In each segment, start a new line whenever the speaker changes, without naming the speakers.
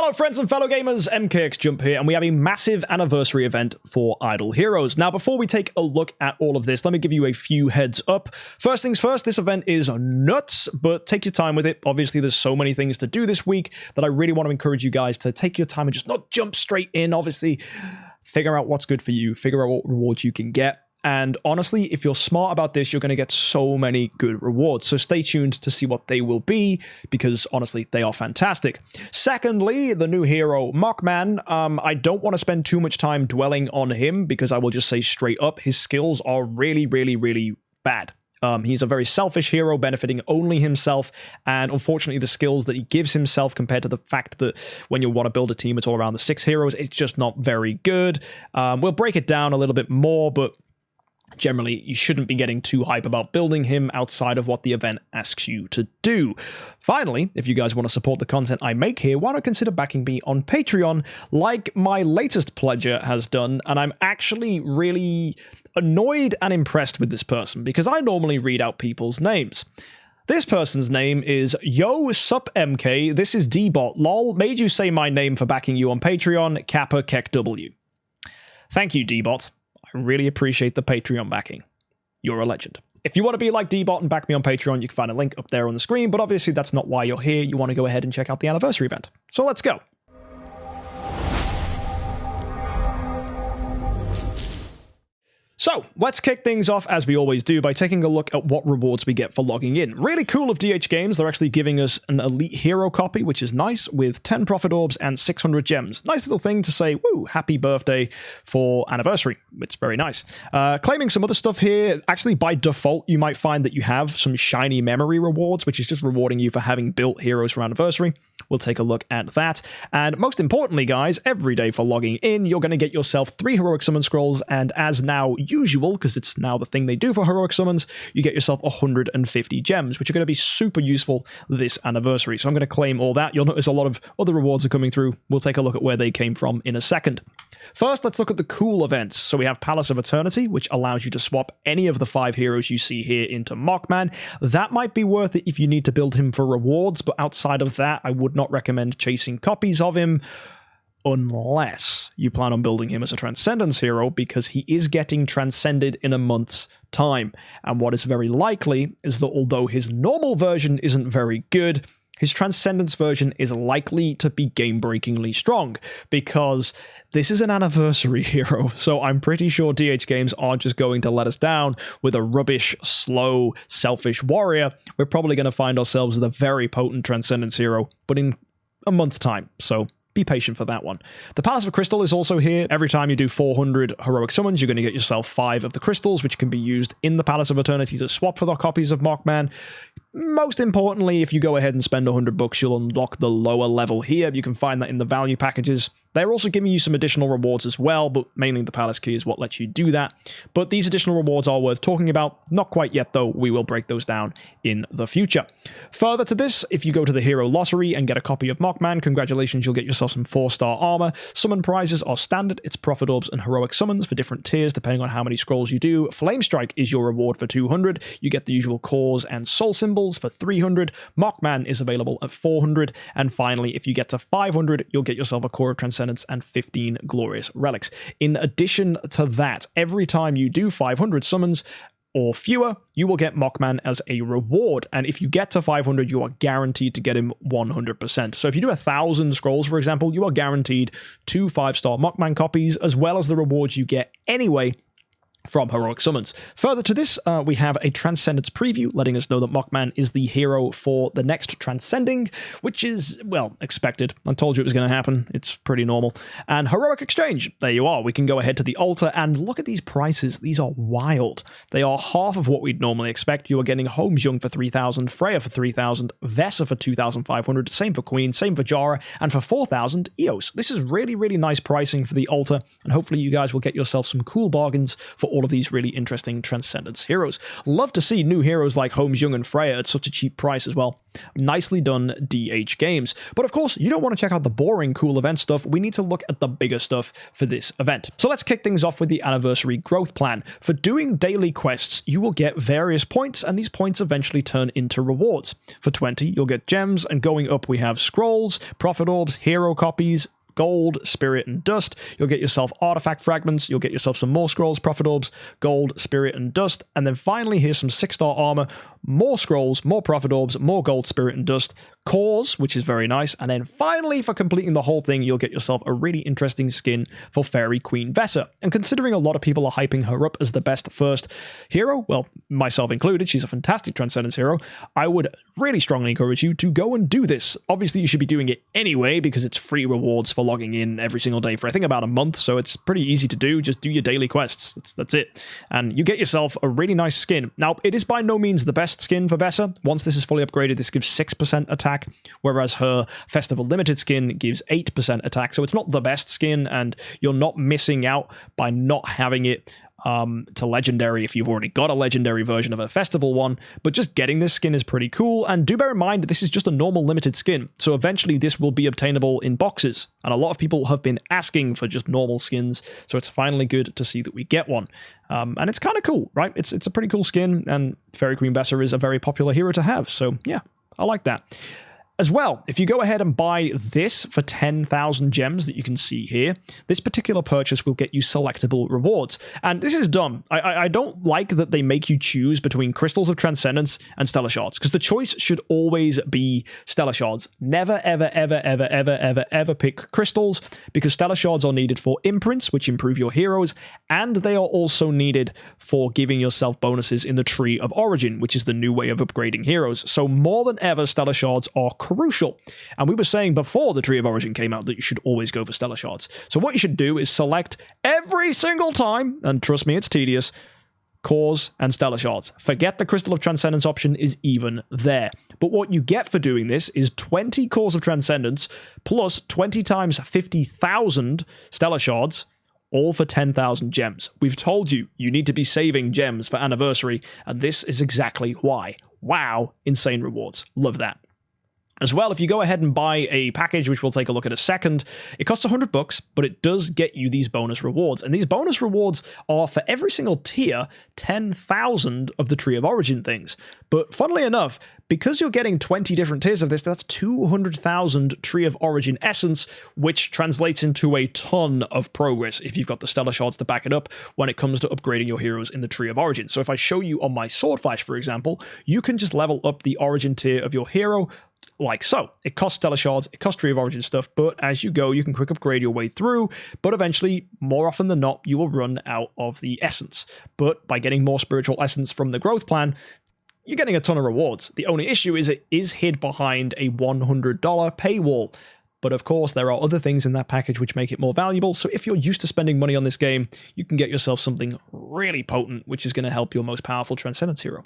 Hello friends and fellow gamers, MKxJUMP here, and we have a massive anniversary event for Idle Heroes. Now before we take a look at all of this, let me give you a few heads up. First things first, this event is nuts, but take your time with it. Obviously there's so many things to do this week that I really want to encourage you guys to take your time and just not jump straight in. Obviously, figure out what's good for you, figure out what rewards you can get. And honestly, if you're smart about this, you're going to get so many good rewards. So stay tuned to see what they will be, because honestly, they are fantastic. Secondly, the new hero, Mockman. I don't want to spend too much time dwelling on him, because I will just say straight up, his skills are really, really, really bad. He's a very selfish hero, benefiting only himself, and unfortunately the skills that he gives himself compared to the fact that when you want to build a team, it's all around the 6 heroes, it's just not very good. We'll break it down a little bit more, but generally, you shouldn't be getting too hype about building him outside of what the event asks you to do. Finally, if you guys want to support the content I make here, why not consider backing me on Patreon, like my latest pledger has done, and I'm actually really annoyed and impressed with this person, because I normally read out people's names. This person's name is Yo Sup MK, this is Dbot, lol, made you say my name for backing you on Patreon, Kappa Kek W. Thank you, Dbot. I really appreciate the Patreon backing. You're a legend. If you want to be like Dbot and back me on Patreon, you can find a link up there on the screen, but obviously that's not why you're here. You want to go ahead and check out the anniversary event. So let's go. So, let's kick things off as we always do by taking a look at what rewards we get for logging in. Really cool of DHGames, they're actually giving us an elite hero copy, which is nice, with 10 profit orbs and 600 gems. Nice little thing to say, woo, happy birthday for anniversary. It's very nice. Claiming some other stuff here, actually by default you might find that you have some shiny memory rewards, which is just rewarding you for having built heroes for anniversary. We'll take a look at that. And most importantly, guys, every day for logging in, you're going to get yourself 3 heroic summon scrolls, and as now usual, because it's now the thing they do for heroic summons, you get yourself 150 gems, which are going to be super useful this anniversary. So I'm going to claim all that. You'll notice a lot of other rewards are coming through. We'll take a look at where they came from in a second. First, let's look at the cool events. So we have Palace of Eternity, which allows you to swap any of the 5 heroes you see here into Mockman. That might be worth it if you need to build him for rewards, but outside of that, I would not recommend chasing copies of him, unless you plan on building him as a Transcendence hero, because he is getting transcended in a month's time. And what is very likely is that although his normal version isn't very good, his Transcendence version is likely to be game-breakingly strong, because this is an anniversary hero, so I'm pretty sure DHGames aren't just going to let us down with a rubbish, slow, selfish warrior. We're probably going to find ourselves with a very potent Transcendence hero, but in a month's time, so be patient for that one. The Palace of Crystal is also here. Every time you do 400 heroic summons, you're going to get yourself 5 of the crystals, which can be used in the Palace of Eternity to swap for the copies of Mockman. Most importantly, if you go ahead and spend 100 bucks, you'll unlock the lower level here. You can find that in the value packages. They're also giving you some additional rewards as well, but mainly the Palace Key is what lets you do that. But these additional rewards are worth talking about. Not quite yet, though. We will break those down in the future. Further to this, if you go to the Hero Lottery and get a copy of Mockman, congratulations, you'll get yourself some 4-star armor. Summon prizes are standard. It's profit orbs and heroic summons for different tiers, depending on how many scrolls you do. Flame Strike is your reward for 200. You get the usual cores and soul symbols for 300. Mockman is available at 400. And finally, if you get to 500, you'll get yourself a Core of Transcendence and 15 glorious relics. In addition to that, every time you do 500 summons or fewer, you will get Mockman as a reward. And if you get to 500, you are guaranteed to get him 100%. So if you do 1,000 scrolls, for example, you are guaranteed 2 5-star Mockman copies, as well as the rewards you get anyway from heroic summons. Further to this, we have a Transcendence preview letting us know that Mockman is the hero for the next Transcending, which is, well, expected. I told you it was going to happen. It's pretty normal. And Heroic Exchange. There you are. We can go ahead to the altar and look at these prices. These are wild. They are half of what we'd normally expect. You are getting HomesYoung for 3,000, Freya for 3,000, Vesa for 2,500, same for Queen, same for Jara, and for 4,000, Eos. This is really, really nice pricing for the altar, and hopefully you guys will get yourself some cool bargains for all of these really interesting Transcendence heroes. Love to see new heroes like Holmes, Young, and Freya at such a cheap price as well. Nicely done, DHGames. But of course, you don't want to check out the boring, cool event stuff. We need to look at the bigger stuff for this event. So let's kick things off with the anniversary growth plan. For doing daily quests, you will get various points, and these points eventually turn into rewards. For 20, you'll get gems, and going up we have scrolls, prophet orbs, hero copies, gold, spirit, and dust. You'll get yourself artifact fragments, you'll get yourself some more scrolls, prophet orbs, gold, spirit, and dust, and then finally here's some 6-star armor, more scrolls, more prophet orbs, more gold, spirit, and dust, cores, which is very nice, and then finally for completing the whole thing, you'll get yourself a really interesting skin for Fairy Queen Vesa. And considering a lot of people are hyping her up as the best first hero, well, myself included, she's a fantastic Transcendence hero, I would really strongly encourage you to go and do this. Obviously, you should be doing it anyway because it's free rewards for logging in every single day for I think about a month, so it's pretty easy to do. Just do your daily quests. That's it. And you get yourself a really nice skin. Now, it is by no means the best skin for Vesa. Once this is fully upgraded, this gives 6% attack, whereas her Festival Limited skin gives 8% attack, so it's not the best skin, and you're not missing out by not having it to legendary if you've already got a legendary version of a festival one, but just getting this skin is pretty cool. And do bear in mind, this is just a normal limited skin, so eventually this will be obtainable in boxes, and a lot of people have been asking for just normal skins, so it's finally good to see that we get one. And it's kind of cool, right? It's a pretty cool skin, and Fairy Queen Vesa is a very popular hero to have, so yeah, I like that. As well, if you go ahead and buy this for 10,000 gems that you can see here, this particular purchase will get you selectable rewards. And this is dumb. I don't like that they make you choose between Crystals of Transcendence and Stellar Shards, because the choice should always be Stellar Shards. Never, ever, ever, ever, ever, ever, ever pick Crystals, because Stellar Shards are needed for imprints, which improve your heroes, and they are also needed for giving yourself bonuses in the Tree of Origin, which is the new way of upgrading heroes. So more than ever, Stellar Shards are crucial. And we were saying before the Tree of Origin came out that you should always go for Stellar Shards. So what you should do is select every single time, and trust me, it's tedious, cores and Stellar Shards. Forget the Crystal of Transcendence option is even there. But what you get for doing this is 20 cores of Transcendence plus 20 times 50,000 Stellar Shards, all for 10,000 gems. We've told you, you need to be saving gems for anniversary, and this is exactly why. Wow, insane rewards. Love that. As well, if you go ahead and buy a package, which we'll take a look at a second, it costs $100, but it does get you these bonus rewards. And these bonus rewards are for every single tier, 10,000 of the Tree of Origin things. But funnily enough, because you're getting 20 different tiers of this, that's 200,000 Tree of Origin essence, which translates into a ton of progress if you've got the Stellar Shards to back it up when it comes to upgrading your heroes in the Tree of Origin. So if I show you on my Sword Flash, for example, you can just level up the Origin tier of your hero like so. It costs Stellar Shards, it costs Tree of Origin stuff, but as you go, you can quick upgrade your way through, but eventually, more often than not, you will run out of the essence. But by getting more spiritual essence from the growth plan, you're getting a ton of rewards. The only issue is it is hid behind a $100 paywall. But of course, there are other things in that package which make it more valuable, so if you're used to spending money on this game, you can get yourself something really potent, which is going to help your most powerful Transcendence hero.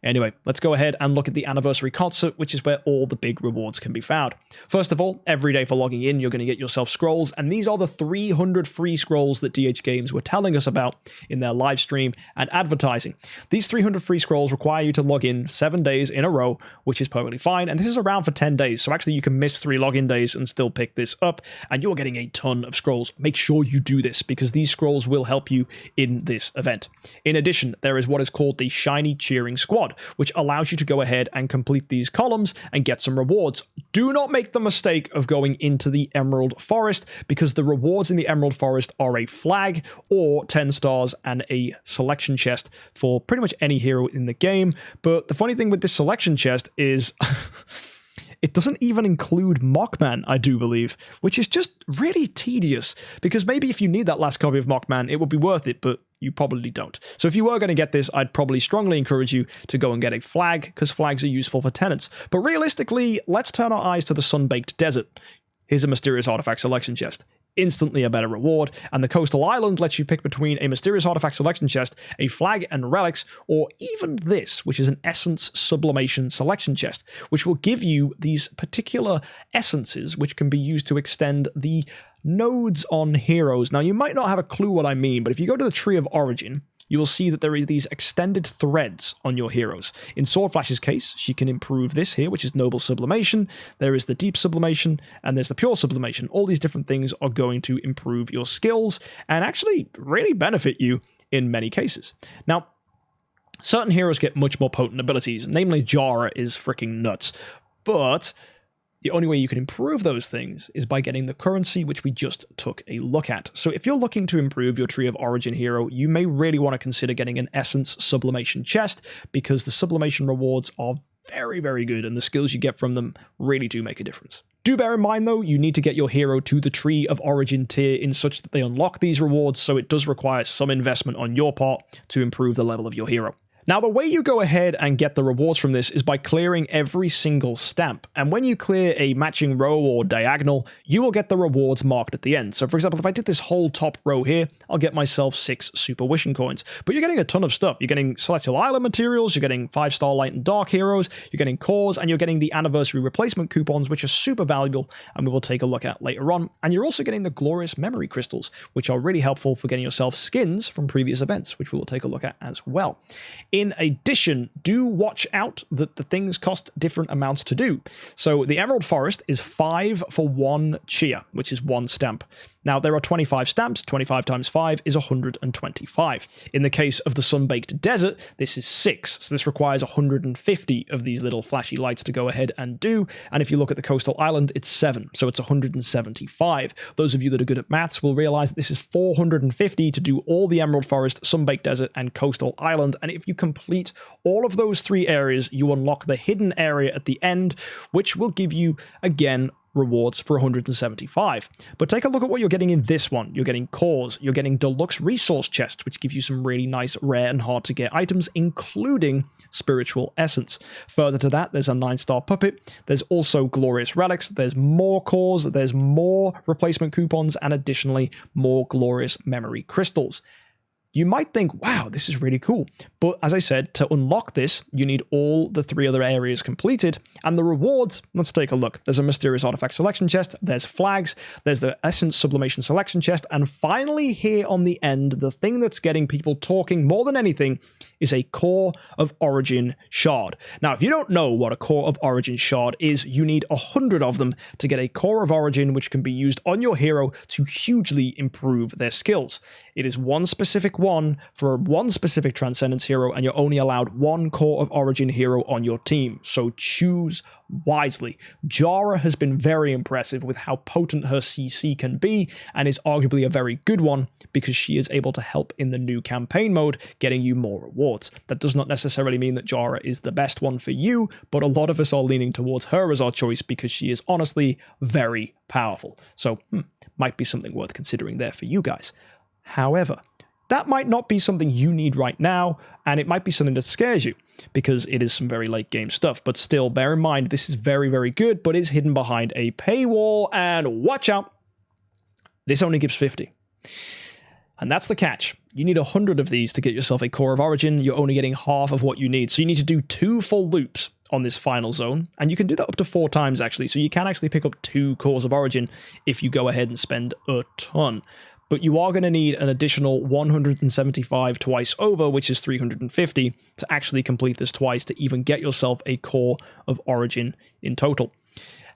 Anyway, let's go ahead and look at the Anniversary Concert, which is where all the big rewards can be found. First of all, every day for logging in, you're going to get yourself scrolls, and these are the 300 free scrolls that DHGames were telling us about in their live stream and advertising. These 300 free scrolls require you to log in 7 days in a row, which is perfectly fine, and this is around for 10 days, so actually you can miss 3 login days and still pick this up, and you're getting a ton of scrolls. Make sure you do this because these scrolls will help you in this event. In addition, there is what is called the Shiny Cheering Squad, which allows you to go ahead and complete these columns and get some rewards. Do not make the mistake of going into the Emerald Forest, because the rewards in the Emerald Forest are a flag or 10 stars and a selection chest for pretty much any hero in the game. But the funny thing with this selection chest is it doesn't even include Mockman, I do believe, which is just really tedious, because maybe if you need that last copy of Mockman, it would be worth it, but you probably don't. So if you were going to get this, I'd probably strongly encourage you to go and get a flag, because flags are useful for tenants. But realistically, let's turn our eyes to the Sun-Baked Desert. Here's a Mysterious Artifact selection chest. Instantly a better reward, and the Coastal Island lets you pick between a Mysterious Artifact selection chest, a flag and relics, or even this, which is an Essence Sublimation selection chest, which will give you these particular essences which can be used to extend the nodes on heroes. Now, you might not have a clue what I mean, but if you go to the Tree of Origin, you will see that there are these extended threads on your heroes. In Swordflash's case, she can improve this here, which is Noble Sublimation. There is the Deep Sublimation, and there's the Pure Sublimation. All these different things are going to improve your skills and actually really benefit you in many cases. Now, certain heroes get much more potent abilities, namely Jara is freaking nuts, but the only way you can improve those things is by getting the currency, which we just took a look at. So if you're looking to improve your Tree of Origin hero, you may really want to consider getting an Essence Sublimation chest, because the sublimation rewards are very, very good, and the skills you get from them really do make a difference. Do bear in mind, though, you need to get your hero to the Tree of Origin tier in such that they unlock these rewards, so it does require some investment on your part to improve the level of your hero. Now, the way you go ahead and get the rewards from this is by clearing every single stamp. And when you clear a matching row or diagonal, you will get the rewards marked at the end. So, for example, if I did this whole top row here, I'll get myself 6 Super Wishing Coins. But you're getting a ton of stuff. You're getting Celestial Island materials, you're getting 5-star Light and Dark heroes, you're getting cores, and you're getting the Anniversary Replacement coupons, which are super valuable, and we will take a look at later on. And you're also getting the Glorious Memory Crystals, which are really helpful for getting yourself skins from previous events, which we will take a look at as well. In addition, do watch out that the things cost different amounts to do. So the Emerald Forest is 5 for 1 Chia, which is 1 stamp. Now, there are 25 stamps. 25 times 5 is 125. In the case of the Sun-Baked Desert, this is 6. So this requires 150 of these little flashy lights to go ahead and do. And if you look at the Coastal Island, it's 7. So it's 175. Those of you that are good at maths will realize that this is 450 to do all the Emerald Forest, Sun-Baked Desert, and Coastal Island. And if you complete all of those 3 areas, you unlock the hidden area at the end, which will give you, again, rewards for 175. But take a look at what you're getting in this one. You're getting cores, you're getting deluxe resource chests, which give you some really nice, rare, and hard to get items, including spiritual essence. Further to that, there's a 9-star puppet, there's also glorious relics, there's more cores, there's more replacement coupons, and additionally more glorious memory crystals. You might think, wow, this is really cool. But as I said, to unlock this, you need all the 3 other areas completed. And the rewards, let's take a look. There's a Mysterious Artifact Selection chest, there's flags, there's the Essence Sublimation Selection chest, and finally here on the end, the thing that's getting people talking more than anything is a Core of Origin shard. Now, if you don't know what a Core of Origin shard is, you need 100 of them to get a Core of Origin, which can be used on your hero to hugely improve their skills. It is one specific one for one specific Transcendence hero, and you're only allowed 1 Core of Origin hero on your team, so choose wisely. Jara has been very impressive with how potent her CC can be, and is arguably a very good one because she is able to help in the new campaign mode, getting you more rewards. That does not necessarily mean that Jara is the best one for you, but a lot of us are leaning towards her as our choice because she is honestly very powerful. So, might be something worth considering there for you guys. However, that might not be something you need right now, and it might be something that scares you, because it is some very late game stuff. But still, bear in mind, this is very, very good, but is hidden behind a paywall, and watch out, this only gives 50. And that's the catch. You need 100 of these to get yourself a Core of Origin. You're only getting half of what you need. So you need to do 2 full loops on this final zone, and you can do that up to 4 times, actually. So you can actually pick up 2 Cores of Origin if you go ahead and spend a ton. But you are going to need an additional 175 twice over, which is 350, to actually complete this twice to even get yourself a Core of Origin in total.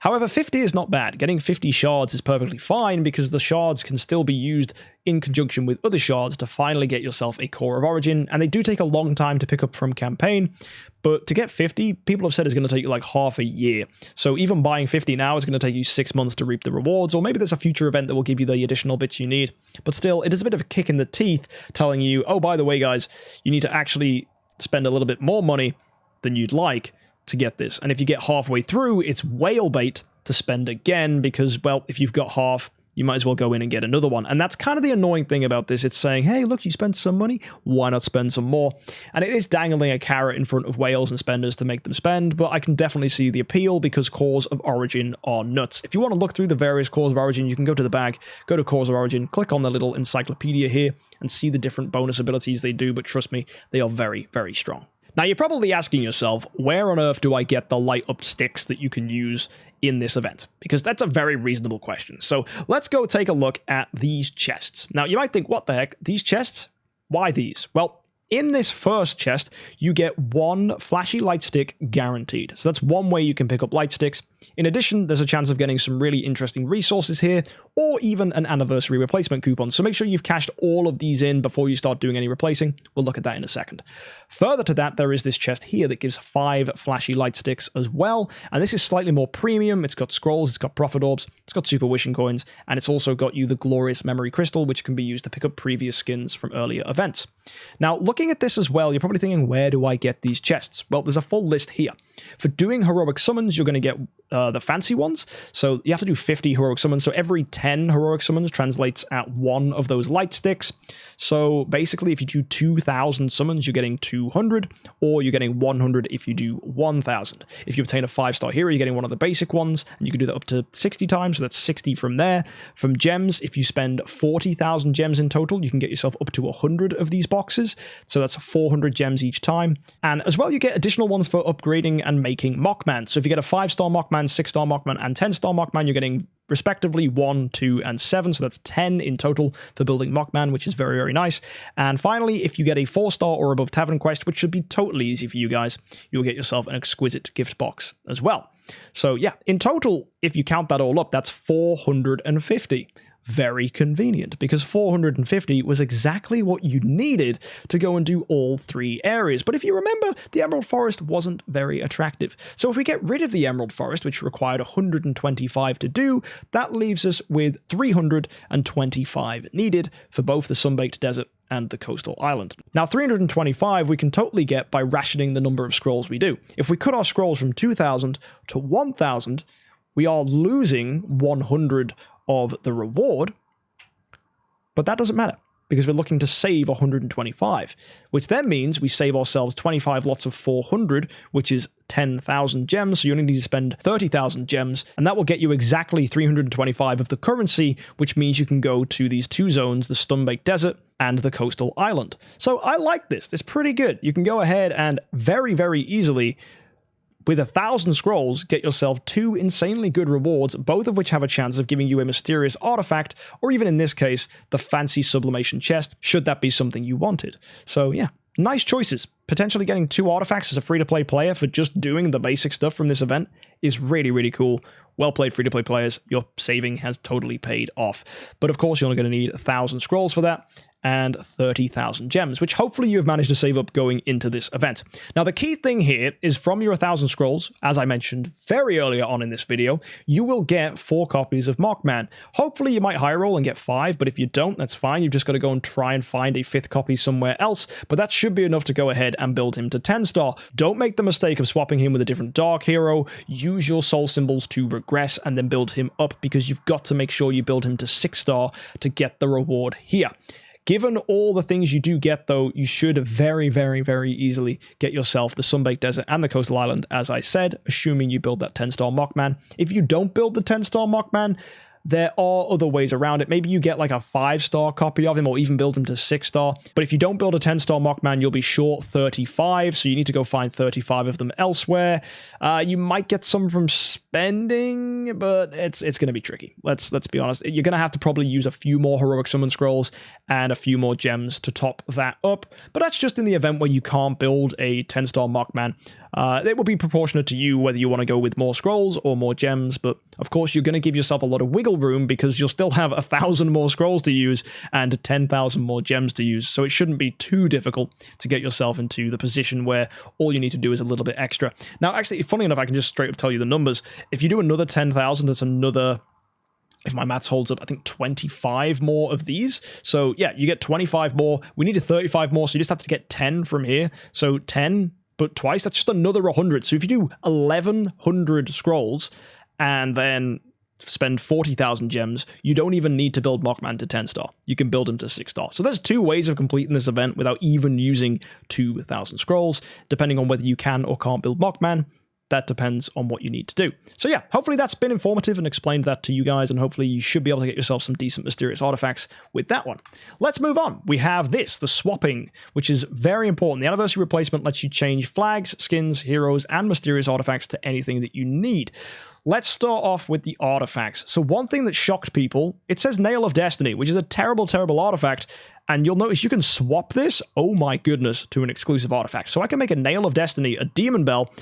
However, 50 is not bad. Getting 50 shards is perfectly fine because the shards can still be used in conjunction with other shards to finally get yourself a Core of Origin, and they do take a long time to pick up from campaign, but to get 50, people have said it's going to take you like half a year. So even buying 50 now is going to take you 6 months to reap the rewards, or maybe there's a future event that will give you the additional bits you need. But still, it is a bit of a kick in the teeth telling you, oh, by the way, guys, you need to actually spend a little bit more money than you'd like to get this. And if you get halfway through, it's whale bait to spend again because, well, if you've got half, you might as well go in and get another one. And that's kind of the annoying thing about this. It's saying, hey, look, you spent some money, why not spend some more? And it is dangling a carrot in front of whales and spenders to make them spend, but I can definitely see the appeal because Cores of Origin are nuts. If you want to look through the various Cores of Origin, you can go to the bag, go to Cores of Origin, click on the little encyclopedia here, and see the different bonus abilities they do, but trust me, they are very, very strong. Now, you're probably asking yourself, where on earth do I get the light up sticks that you can use in this event? Because that's a very reasonable question. So let's go take a look at these chests. Now, you might think, what the heck? These chests? Why these? Well, In this first chest, you get one flashy light stick guaranteed. So that's one way you can pick up light sticks. In addition, there's a chance of getting some really interesting resources here, or even an anniversary replacement coupon. So make sure you've cashed all of these in before you start doing any replacing. We'll look at that in a second. Further to that, there is this chest here that gives 5 flashy light sticks as well. And this is slightly more premium. It's got scrolls, it's got profit orbs, it's got super wishing coins, and it's also got you the glorious memory crystal, which can be used to pick up previous skins from earlier events. Now, looking at this as well, you're probably thinking, where do I get these chests? Well, there's a full list here. For doing heroic summons, you're going to get the fancy ones. So you have to do 50 heroic summons. So every 10 heroic summons translates at 1 of those light sticks. So basically, if you do 2,000 summons, you're getting 200, or you're getting 100 if you do 1,000. If you obtain a 5-star hero, you're getting one of the basic ones, and you can do that up to 60 times. So that's 60 from there. From gems, if you spend 40,000 gems in total, you can get yourself up to 100 of these boxes. So that's 400 gems each time. And as well, you get additional ones for upgrading and making Mockman. So if you get a 5-star Mockman, 6-star Mockman, and 10-star Mockman, you're getting respectively 1, 2, and 7. So that's 10 in total for building Mockman, which is very, very nice. And finally, if you get a 4-star or above Tavern Quest, which should be totally easy for you guys, you'll get yourself an exquisite gift box as well. So yeah, in total, if you count that all up, that's 450. Very convenient, because 450 was exactly what you needed to go and do all 3 areas. But if you remember, the Emerald Forest wasn't very attractive. So if we get rid of the Emerald Forest, which required 125 to do, that leaves us with 325 needed for both the Sunbaked Desert and the coastal island. Now, 325 we can totally get by rationing the number of scrolls we do. If we cut our scrolls from 2,000 to 1,000, we are losing 100 of the reward, but that doesn't matter because we're looking to save 125, which then means we save ourselves 25 lots of 400, which is 10,000 gems. So you only need to spend 30,000 gems, and that will get you exactly 325 of the currency, which means you can go to these 2 zones, the Sunbaked Desert and the coastal island. So I like this. It's pretty good. You can go ahead and very, very easily, with 1,000 scrolls, get yourself 2 insanely good rewards, both of which have a chance of giving you a mysterious artifact, or even in this case, the fancy sublimation chest, should that be something you wanted. So yeah, nice choices. Potentially getting 2 artifacts as a free-to-play player for just doing the basic stuff from this event is really, really cool. Well played, free-to-play players. Your saving has totally paid off. But of course, you're only going to need 1,000 scrolls for that, and 30,000 gems, which hopefully you have managed to save up going into this event. Now, the key thing here is from your 1,000 scrolls, as I mentioned very earlier on in this video, you will get 4 copies of Mockman. Hopefully you might high roll and get 5, but if you don't, that's fine. You've just got to go and try and find a 5th copy somewhere else, but that should be enough to go ahead and build him to 10-star. Don't make the mistake of swapping him with a different dark hero. Use your soul symbols to regress and then build him up, because you've got to make sure you build him to 6-star to get the reward here. Given all the things you do get, though, you should very, very, very easily get yourself the Sunbaked Desert and the coastal island, as I said, assuming you build that 10-star Mockman. If you don't build the 10-star Mockman, there are other ways around it. Maybe you get like a 5-star copy of him, or even build him to 6-star. But if you don't build a 10-star Mockman, you'll be short 35, so you need to go find 35 of them elsewhere. You might get some from spending, but it's going to be tricky. Let's be honest. You're going to have to probably use a few more heroic summon scrolls and a few more gems to top that up. But that's just in the event where you can't build a 10-star Mockman. It will be proportionate to you whether you want to go with more scrolls or more gems, but of course you're going to give yourself a lot of wiggle room because you'll still have 1,000 more scrolls to use and 10,000 more gems to use, so it shouldn't be too difficult to get yourself into the position where all you need to do is a little bit extra. Now, actually, funny enough, I can just straight up tell you the numbers. If you do another 10,000, that's another, if my maths holds up, I think 25 more of these. So yeah, you get 25 more. We needed 35 more, so you just have to get 10 from here. So 10, but twice, that's just another 100. So if you do 1,100 scrolls and then spend 40,000 gems, you don't even need to build Mockman to 10-star. You can build him to 6-star. So there's 2 ways of completing this event without even using 2,000 scrolls, depending on whether you can or can't build Mockman. That depends on what you need to do. So yeah, hopefully that's been informative and explained that to you guys, and hopefully you should be able to get yourself some decent mysterious artifacts with that one. Let's move on. We have this, the swapping, which is very important. The anniversary replacement lets you change flags, skins, heroes, and mysterious artifacts to anything that you need. let's start off with the artifacts. So one thing that shocked people, it says Nail of Destiny, which is a terrible, terrible artifact. And you'll notice you can swap this, oh my goodness, to an exclusive artifact. So I can make a Nail of Destiny, a Demon Bell,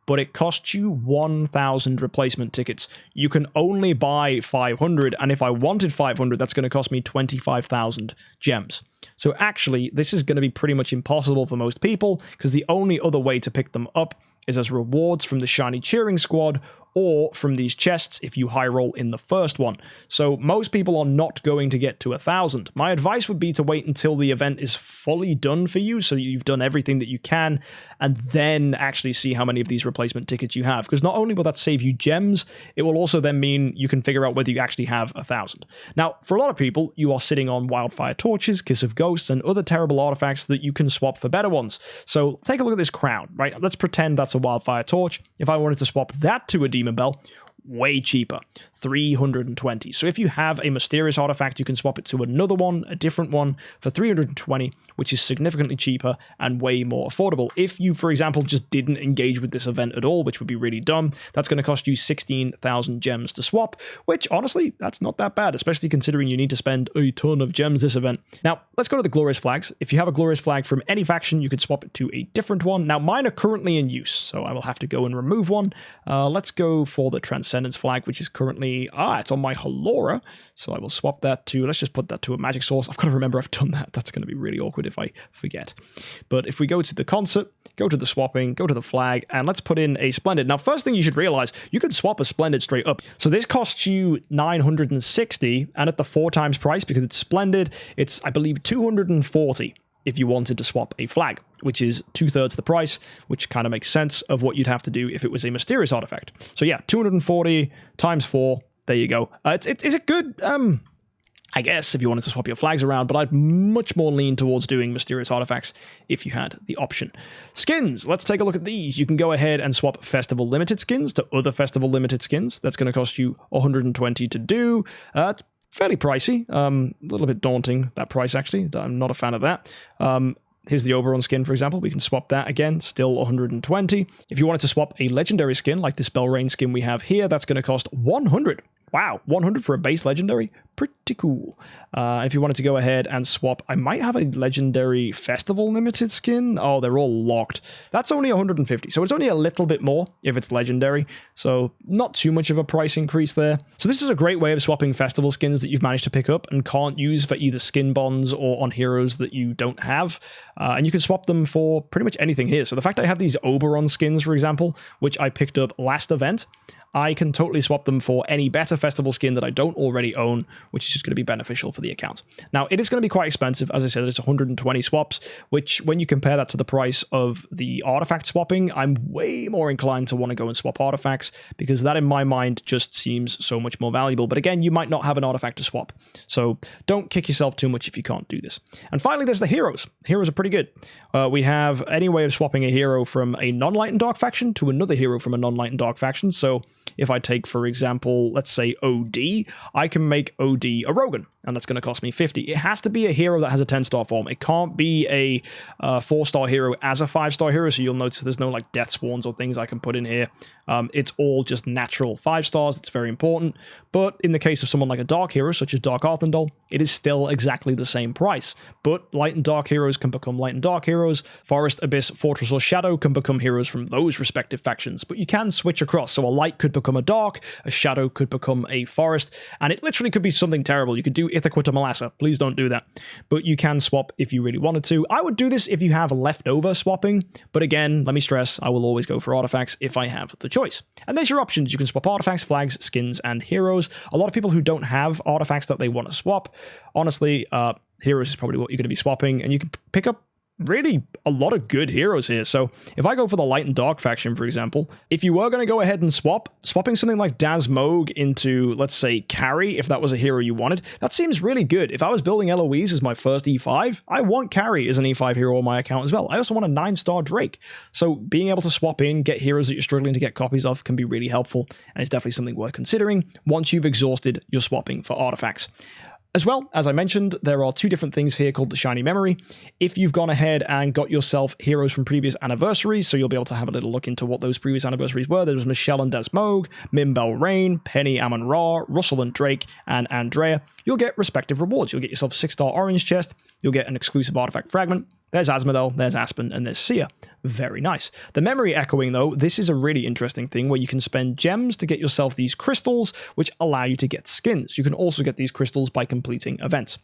but it costs you 1,000 replacement tickets. You can only buy 500, and if I wanted 500, that's going to cost me 25,000 gems. So actually, this is going to be pretty much impossible for most people, because the only other way to pick them up is as rewards from the Shiny Cheering Squad, or from these chests if you high roll in the first one. So most people are not going to get to 1,000. My advice would be to wait until the event is fully done for you, so you've done everything that you can, and then actually see how many of these replacement tickets you have. Because not only will that save you gems, it will also then mean you can figure out whether you actually have 1,000. Now, for a lot of people, you are sitting on Wildfire Torches, Kiss of Ghosts, and other terrible artifacts that you can swap for better ones. So take a look at this crown, right? Let's pretend that's a Wildfire Torch. If I wanted to swap that to a Demon Bell, way cheaper, 320. So if you have a mysterious artifact, you can swap it to another one, a different one, for 320, which is significantly cheaper and way more affordable. If you, for example, just didn't engage with this event at all, which would be really dumb, that's going to cost you 16,000 gems to swap, which honestly, that's not that bad, especially considering you need to spend a ton of gems this event. Now, let's go to the Glorious Flags. If you have a Glorious Flag from any faction, you could swap it to a different one. Now, mine are currently in use, so I will have to go and remove one. Let's go for the Transcendence Flag, which is currently, it's on my Halora, so I will swap that to, let's just put that to a magic source. I've got to remember I've done that. That's going to be really awkward if I forget. But if we go to the concert, go to the swapping, go to the flag, and let's put in a Splendid. Now, first thing you should realize, you can swap a Splendid straight up. So this costs you 960, and at the 4 times price, because it's Splendid, it's, I believe, 240. If you wanted to swap a flag, which is 2/3 the price, which kind of makes sense of what you'd have to do if it was a mysterious artifact. So yeah, 240 times 4, there you go. It's a good, I guess, if you wanted to swap your flags around, but I'd much more lean towards doing mysterious artifacts if you had the option. Skins, let's take a look at these. You can go ahead and swap Festival Limited skins to other Festival Limited skins. That's going to cost you 120 to do. It's fairly pricey, a little bit daunting, that price actually. I'm not a fan of that. Here's the Oberon skin, for example. We can swap that again, still 120. If you wanted to swap a legendary skin, like this Belrain skin we have here, that's going to cost 100. Wow, 100 for a base legendary? Pretty cool. If you wanted to go ahead and swap, I might have a legendary Festival Limited skin. Oh, they're all locked. That's only 150, so it's only a little bit more if it's legendary, so not too much of a price increase there. So this is a great way of swapping Festival skins that you've managed to pick up and can't use for either skin bonds or on heroes that you don't have. And you can swap them for pretty much anything here. So the fact I have these Oberon skins, for example, which I picked up last event, I can totally swap them for any better festival skin that I don't already own, which is just going to be beneficial for the account. Now, it is going to be quite expensive. As I said, it's 120 swaps, which when you compare that to the price of the artifact swapping, I'm way more inclined to want to go and swap artifacts, because that in my mind just seems so much more valuable. But again, you might not have an artifact to swap, so don't kick yourself too much if you can't do this. And finally, there's the heroes. Heroes are pretty good. We have any way of swapping a hero from a non-light and dark faction to another hero from a non-light and dark faction. So if I take, for example, let's say OD, I can make OD a Rogan, and that's going to cost me 50. It has to be a hero that has a 10-star form. It can't be a 4-star hero as a 5-star hero, so you'll notice there's no like death spawns or things I can put in here. It's all just natural 5 stars. It's very important. But in the case of someone like a dark hero, such as Dark Arthendal, it is still exactly the same price. But light and dark heroes can become light and dark heroes. Forest, Abyss, Fortress, or Shadow can become heroes from those respective factions. But you can switch across. So a light could become a dark, a shadow could become a forest, and it literally could be something terrible. You could do Ithaca to Malassa. Please don't do that. But you can swap if you really wanted to. I would do this if you have leftover swapping. But again, let me stress, I will always go for artifacts if I have the choice. And there's your options. You can swap artifacts, flags, skins, and heroes. A lot of people who don't have artifacts that they want to swap, honestly, heroes is probably what you're going to be swapping, and you can pick up really a lot of good heroes here. So if I go for the light and dark faction, for example, if you were going to go ahead and swapping something like Daz Moog into, let's say, Carry, if that was a hero you wanted, that seems really good. If I was building Eloise as my first E5, I want Carry as an E5 hero on my account as well. I also want a 9-star Drake. So being able to swap in, get heroes that you're struggling to get copies of can be really helpful, and it's definitely something worth considering once you've exhausted your swapping for artifacts. As well, as I mentioned, there are two different things here called the Shiny Memory. If you've gone ahead and got yourself heroes from previous anniversaries, so you'll be able to have a little look into what those previous anniversaries were. There was Michelle and Desmogue, Mimbel Rain, Penny Amon-Ra, Russell and Drake, and Andrea. You'll get respective rewards. You'll get yourself a 6-star orange chest. You'll get an exclusive artifact fragment. There's Asmodel, there's Aspen, and there's Sia. Very nice. The memory echoing, though, this is a really interesting thing where you can spend gems to get yourself these crystals, which allow you to get skins. You can also get these crystals by completing events.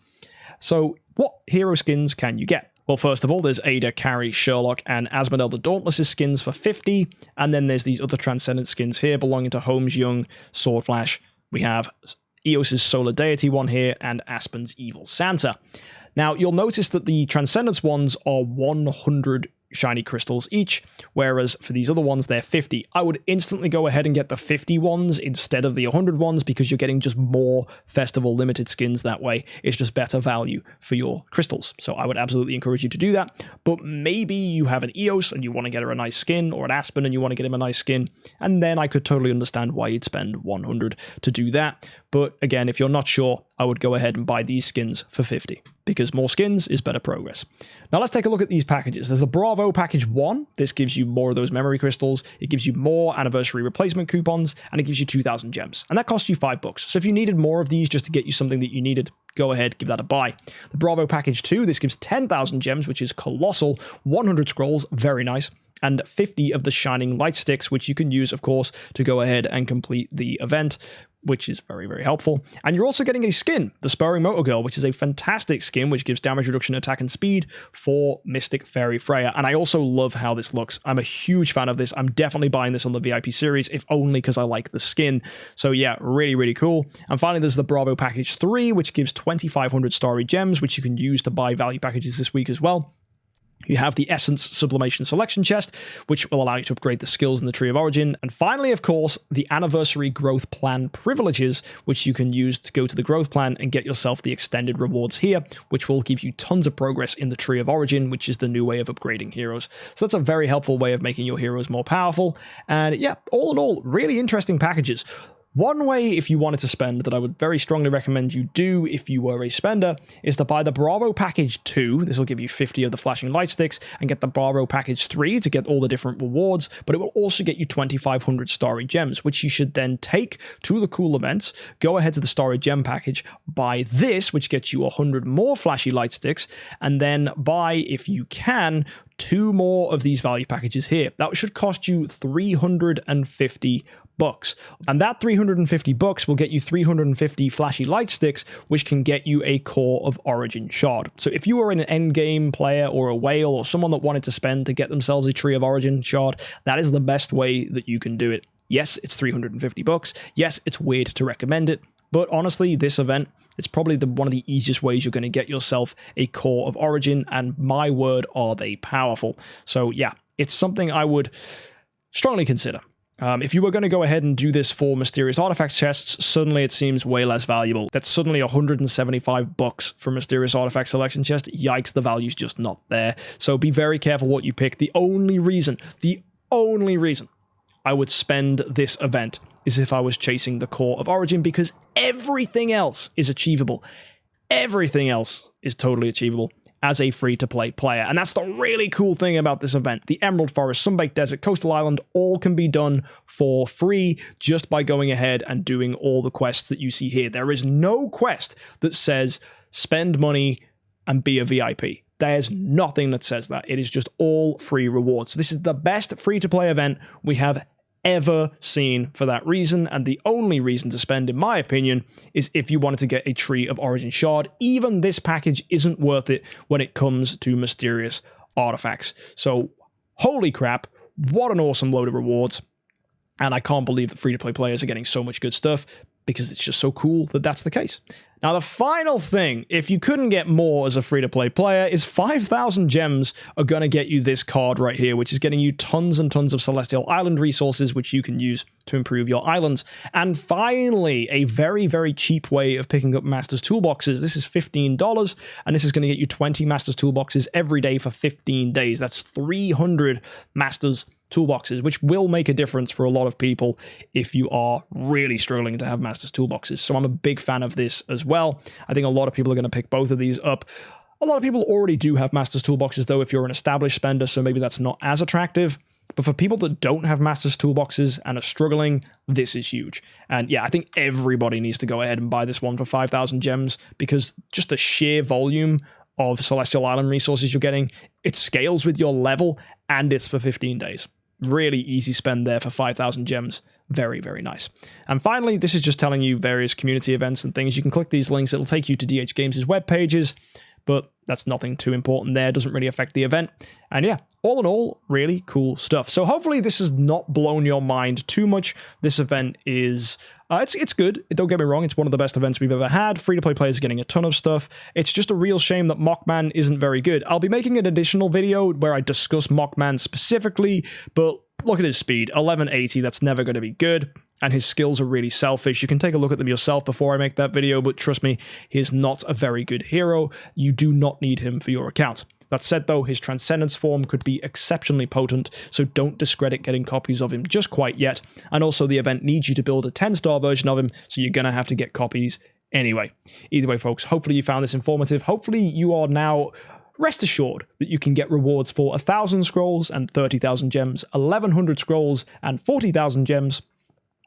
So what hero skins can you get? Well, first of all, there's Ada, Carrie, Sherlock, and Asmodel the Dauntless' skins for 50, and then there's these other Transcendent skins here belonging to Holmes Young, Swordflash. We have Eos's Solar Deity one here, and Aspen's Evil Santa. Now, you'll notice that the Transcendence ones are 100 shiny crystals each, whereas for these other ones, they're 50. I would instantly go ahead and get the 50 ones instead of the 100 ones because you're getting just more festival limited skins that way. It's just better value for your crystals. So I would absolutely encourage you to do that. But maybe you have an Eos and you want to get her a nice skin, or an Aspen and you want to get him a nice skin, and then I could totally understand why you'd spend 100 to do that. But again, if you're not sure, I would go ahead and buy these skins for 50 because more skins is better progress. Now let's take a look at these packages. There's the Bravo Package 1. This gives you more of those memory crystals. It gives you more anniversary replacement coupons, and it gives you 2,000 gems. And that costs you $5. So if you needed more of these just to get you something that you needed, go ahead, give that a buy. The Bravo Package 2, this gives 10,000 gems, which is colossal. 100 scrolls, very nice. And 50 of the Shining Light Sticks, which you can use, of course, to go ahead and complete the event, which is very, very helpful. And you're also getting a skin, the Spurring Motor Girl, which is a fantastic skin, which gives damage reduction, attack, and speed for Mystic Fairy Freya. And I also love how this looks. I'm a huge fan of this. I'm definitely buying this on the VIP series, if only because I like the skin. So yeah, really, really cool. And finally, there's the Bravo Package 3, which gives 2,500 Starry Gems, which you can use to buy value packages this week as well. You have the Essence Sublimation Selection Chest, which will allow you to upgrade the skills in the Tree of Origin. And finally, of course, the Anniversary Growth Plan privileges, which you can use to go to the Growth Plan and get yourself the extended rewards here, which will give you tons of progress in the Tree of Origin, which is the new way of upgrading heroes. So that's a very helpful way of making your heroes more powerful. And yeah, all in all, really interesting packages. One way, if you wanted to spend, that I would very strongly recommend you do if you were a spender, is to buy the Bravo Package 2. This will give you 50 of the Flashing Light Sticks, and get the Bravo Package 3 to get all the different rewards, but it will also get you 2,500 Starry Gems, which you should then take to the cool events, go ahead to the Starry Gem package, buy this, which gets you 100 more Flashy Light Sticks, and then buy, if you can, 2 more of these value packages here. That should cost you $350. And that $350 will get you 350 Flashy Light Sticks, which can get you a Core of Origin shard. So if you were an endgame player or a whale or someone that wanted to spend to get themselves a Tree of Origin shard, that is the best way that you can do it. Yes, it's $350. Yes, it's weird to recommend it, but honestly, this event, it's probably one of the easiest ways you're going to get yourself a Core of Origin, and my word, are they powerful. So yeah, it's something I would strongly consider. If you were going to go ahead and do this for Mysterious Artifact chests, suddenly it seems way less valuable. That's suddenly $175 for Mysterious Artifact Selection chest. Yikes, the value's just not there. So be very careful what you pick. The only reason I would spend this event is if I was chasing the Core of Origin, because everything else is achievable. Everything else is totally achievable as a free-to-play player. And that's the really cool thing about this event. The Emerald Forest, Sunbaked Desert, Coastal Island, all can be done for free just by going ahead and doing all the quests that you see here. There is no quest that says spend money and be a VIP. There's nothing that says that. It is just all free rewards. This is the best free-to-play event we have ever seen for that reason, and the only reason to spend, in my opinion, is if you wanted to get a Tree of Origin shard. Even this package isn't worth it when it comes to Mysterious Artifacts. So, holy crap, what an awesome load of rewards, and I can't believe that free-to-play players are getting so much good stuff, because it's just so cool that that's the case. Now, the final thing, if you couldn't get more as a free-to-play player, is 5,000 gems are going to get you this card right here, which is getting you tons and tons of Celestial Island resources, which you can use to improve your islands. And finally, a very, very cheap way of picking up Master's Toolboxes. This is $15, and this is going to get you 20 Master's Toolboxes every day for 15 days. That's 300 Master's toolboxes, which will make a difference for a lot of people if you are really struggling to have Master's toolboxes. So I'm a big fan of this as well. I think a lot of people are going to pick both of these up. A lot of people already do have Master's toolboxes, though, if you're an established spender, so maybe that's not as attractive. But for people that don't have Master's toolboxes and are struggling, this is huge. And yeah, I think everybody needs to go ahead and buy this one for 5,000 gems, because just the sheer volume of Celestial Island resources you're getting, it scales with your level, and it's for 15 days. Really easy spend there for 5,000 gems. Very, very nice. And finally, this is just telling you various community events and things. You can click these links. It'll take you to DHGames' web pages, but that's nothing too important there. It doesn't really affect the event. And yeah, all in all, really cool stuff. So hopefully this has not blown your mind too much. This event is, it's good. Don't get me wrong. It's one of the best events we've ever had. Free-to-play players are getting a ton of stuff. It's just a real shame that Mockman isn't very good. I'll be making an additional video where I discuss Mockman specifically, but look at his speed, 1180, that's never going to be good. And his skills are really selfish. You can take a look at them yourself before I make that video, but trust me, he's not a very good hero. You do not need him for your account. That said, though, his Transcendence form could be exceptionally potent, so don't discredit getting copies of him just quite yet. And also, the event needs you to build a 10-star version of him, so you're going to have to get copies anyway. Either way, folks, hopefully you found this informative. Hopefully you are now rest assured that you can get rewards for 1,000 scrolls and 30,000 gems, 1,100 scrolls and 40,000 gems,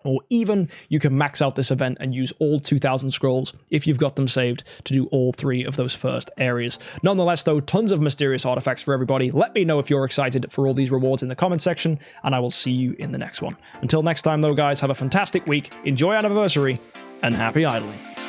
or even you can max out this event and use all 2,000 scrolls if you've got them saved to do all 3 of those first areas. Nonetheless, though, tons of mysterious artifacts for everybody. Let me know if you're excited for all these rewards in the comment section, and I will see you in the next one. Until next time, though, guys, have a fantastic week, enjoy Anniversary, and happy idling.